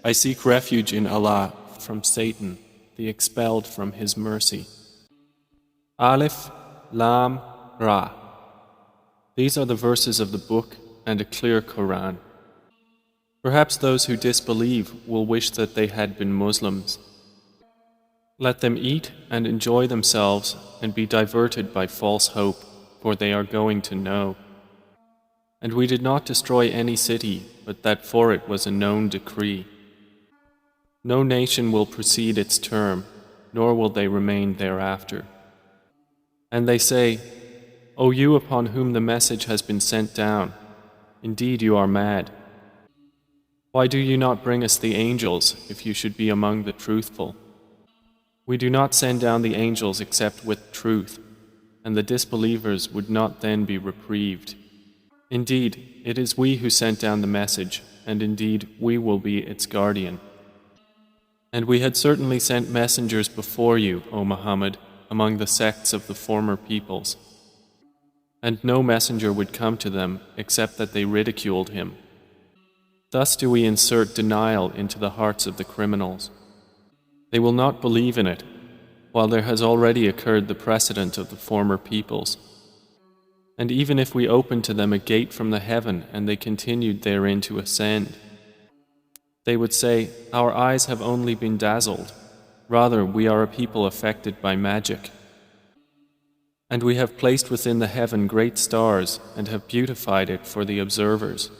I seek refuge in Allah from Satan, the expelled from His mercy. Alif, Lam, Ra. These are the verses of the book and a clear Quran. Perhaps those who disbelieve will wish that they had been Muslims. Let them eat and enjoy themselves and be diverted by false hope, for they are going to know. And we did not destroy any city, but that for it was a known decree. No nation will precede its term, nor will they remain thereafter. And they say, O you upon whom the message has been sent down, indeed you are mad. Why do you not bring us the angels if you should be among the truthful? We do not send down the angels except with truth, and the disbelievers would not then be reprieved. Indeed, it is we who sent down the message, and indeed we will be its guardian. And we had certainly sent messengers before you, O Muhammad, among the sects of the former peoples. And no messenger would come to them except that they ridiculed him. Thus do we insert denial into the hearts of the criminals. They will not believe in it, while there has already occurred the precedent of the former peoples. And even if we opened to them a gate from the heaven and they continued therein to ascend, they would say, Our eyes have only been dazzled. Rather, we are a people affected by magic. And we have placed within the heaven great stars and have beautified it for the observers.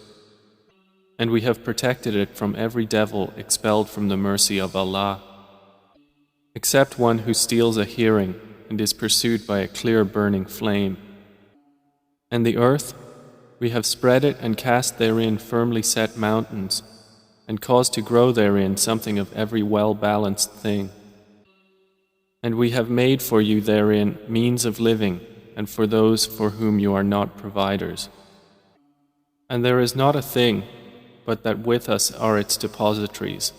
And we have protected it from every devil expelled from the mercy of Allah, except one who steals a hearing and is pursued by a clear burning flame. And the earth, we have spread it and cast therein firmly set mountains, and caused to grow therein something of every well-balanced thing. And we have made for you therein means of living, and for those for whom you are not providers. And there is not a thing, but that with us are its depositories,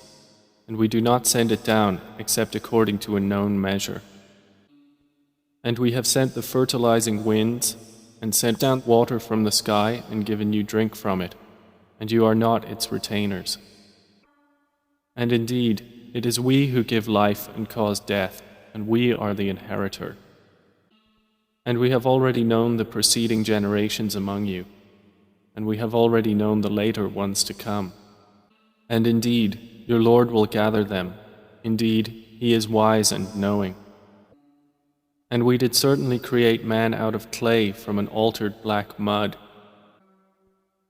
and we do not send it down except according to a known measure. And we have sent the fertilizing winds, and sent down water from the sky, and given you drink from it, and you are not its retainers. And indeed, it is we who give life and cause death, and we are the inheritor. And we have already known the preceding generations among you, and we have already known the later ones to come. And indeed, your Lord will gather them. Indeed, He is wise and knowing. And we did certainly create man out of clay from an altered black mud.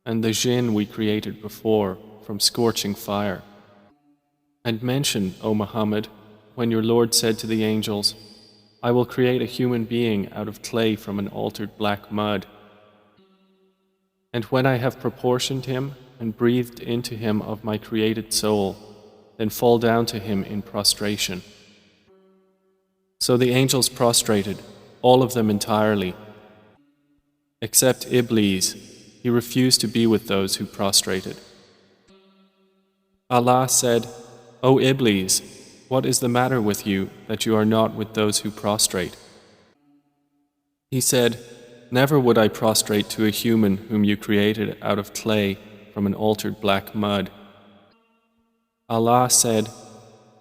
And the jinn we created before from scorching fire. And mention, O Muhammad, when your Lord said to the angels, I will create a human being out of clay from an altered black mud. And when I have proportioned him and breathed into him of my created soul, then fall down to him in prostration. So the angels prostrated, all of them entirely, except Iblis. He refused to be with those who prostrated. Allah said, O Iblis, what is the matter with you that you are not with those who prostrate? He said, Never would I prostrate to a human whom you created out of clay from an altered black mud. Allah said,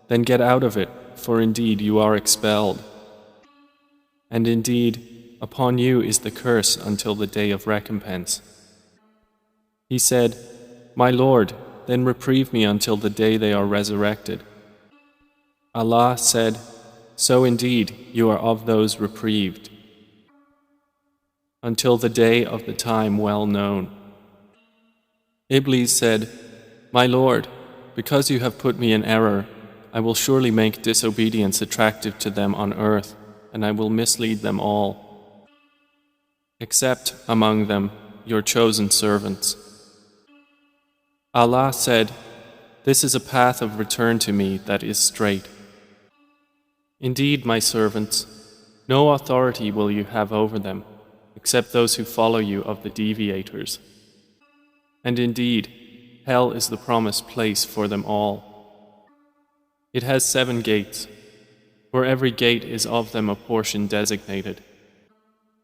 Then get out of it, for indeed you are expelled. And indeed, upon you is the curse until the day of recompense. He said, My Lord, then reprieve me until the day they are resurrected. Allah said, So indeed you are of those reprieved, until the day of the time well known. Iblis said, My Lord, because you have put me in error, I will surely make disobedience attractive to them on earth, and I will mislead them all, except among them your chosen servants. Allah said, This is a path of return to me that is straight. Indeed, my servants, no authority will you have over them, except those who follow you of the deviators. And indeed, hell is the promised place for them all. It has 7 gates. For every gate is of them a portion designated.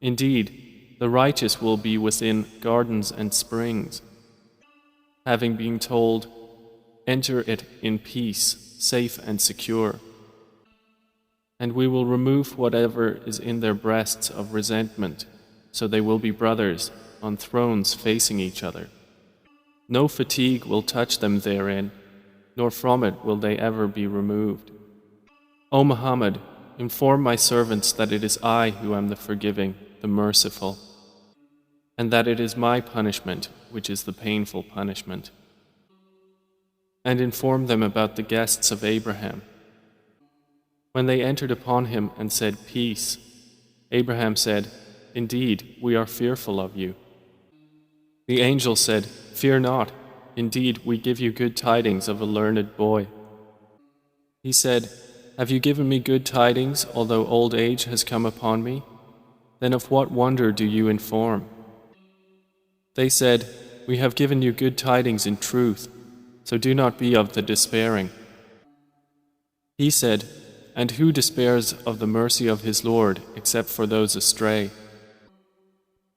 Indeed, the righteous will be within gardens and springs, having been told, enter it in peace, safe and secure. And we will remove whatever is in their breasts of resentment, so they will be brothers on thrones facing each other. No fatigue will touch them therein, nor from it will they ever be removed. O Muhammad, inform my servants that it is I who am the forgiving, the merciful, and that it is my punishment which is the painful punishment. And inform them about the guests of Abraham. When they entered upon him and said, "Peace," Abraham said, "Indeed, we are fearful of you." The angel said, "Fear not. Indeed, we give you good tidings of a learned boy." He said, "Have you given me good tidings, although old age has come upon me? Then of what wonder do you inform?" They said, "We have given you good tidings in truth, so do not be of the despairing." He said, "And who despairs of the mercy of his Lord except for those astray?"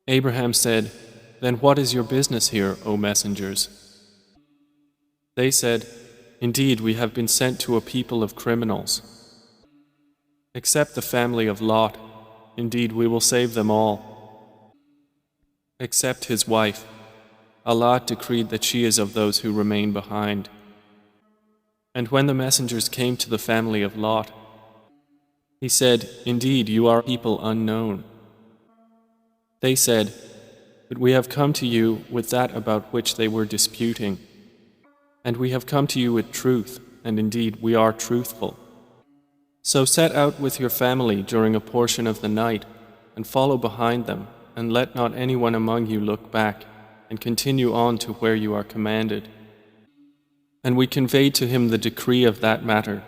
Abraham said, "Then what is your business here, O messengers?" They said, "Indeed, we have been sent to a people of criminals. Except the family of Lot, indeed we will save them all. Except his wife, Allah decreed that she is of those who remain behind." And when the messengers came to the family of Lot, he said, "Indeed, you are people unknown." They said, "But we have come to you with that about which they were disputing. And we have come to you with truth, and indeed we are truthful. So set out with your family during a portion of the night, and follow behind them, and let not anyone among you look back, and continue on to where you are commanded." And we conveyed to him the decree of that matter,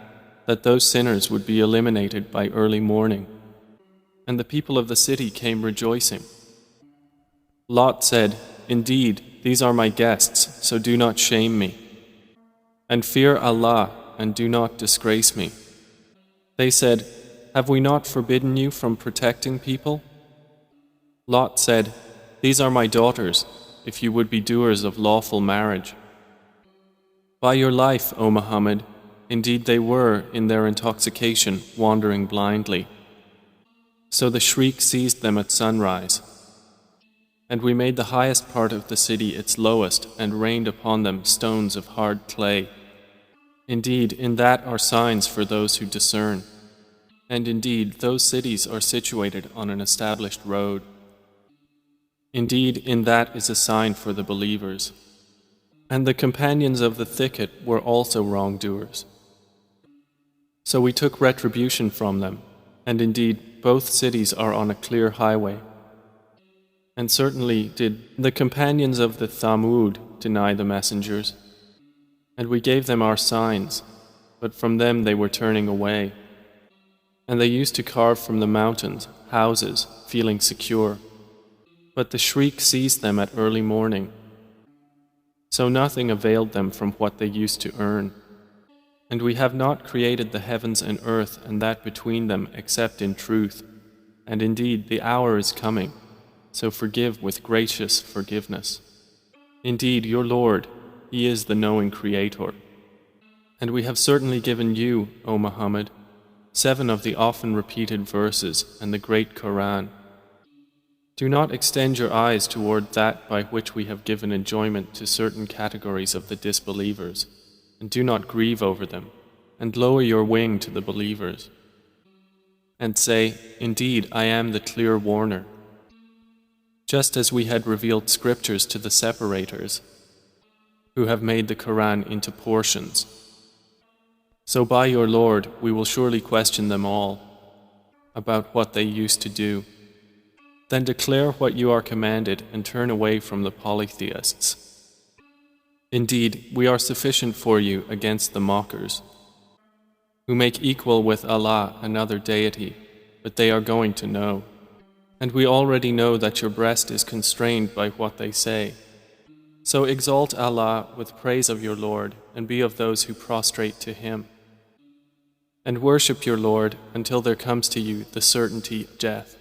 that those sinners would be eliminated by early morning. And the people of the city came rejoicing. Lot said, "Indeed, these are my guests, so do not shame me. And fear Allah, and do not disgrace me." They said, "Have we not forbidden you from protecting people?" Lot said, "These are my daughters, if you would be doers of lawful marriage." By your life, O Muhammad, indeed they were, in their intoxication, wandering blindly. So the shriek seized them at sunrise. And we made the highest part of the city its lowest, and rained upon them stones of hard clay. Indeed, in that are signs for those who discern. And indeed, those cities are situated on an established road. Indeed, in that is a sign for the believers. And the companions of the thicket were also wrongdoers. So we took retribution from them, and indeed both cities are on a clear highway. And certainly did the companions of the Thamud deny the messengers. And we gave them our signs, but from them they were turning away. And they used to carve from the mountains houses, feeling secure. But the shriek seized them at early morning. So nothing availed them from what they used to earn. And we have not created the heavens and earth and that between them except in truth. And indeed the hour is coming, so forgive with gracious forgiveness. Indeed, your Lord, He is the knowing Creator. And we have certainly given you, O Muhammad, 7 of the often repeated verses and the great Quran. Do not extend your eyes toward that by which we have given enjoyment to certain categories of the disbelievers, and do not grieve over them, and lower your wing to the believers. And say, "Indeed, I am the clear warner." Just as we had revealed scriptures to the separators, who have made the Quran into portions. So by your Lord, we will surely question them all about what they used to do. Then declare what you are commanded and turn away from the polytheists. Indeed, we are sufficient for you against the mockers, who make equal with Allah another deity, but they are going to know. And we already know that your breast is constrained by what they say. So exalt Allah with praise of your Lord, and be of those who prostrate to Him. And worship your Lord until there comes to you the certainty of death.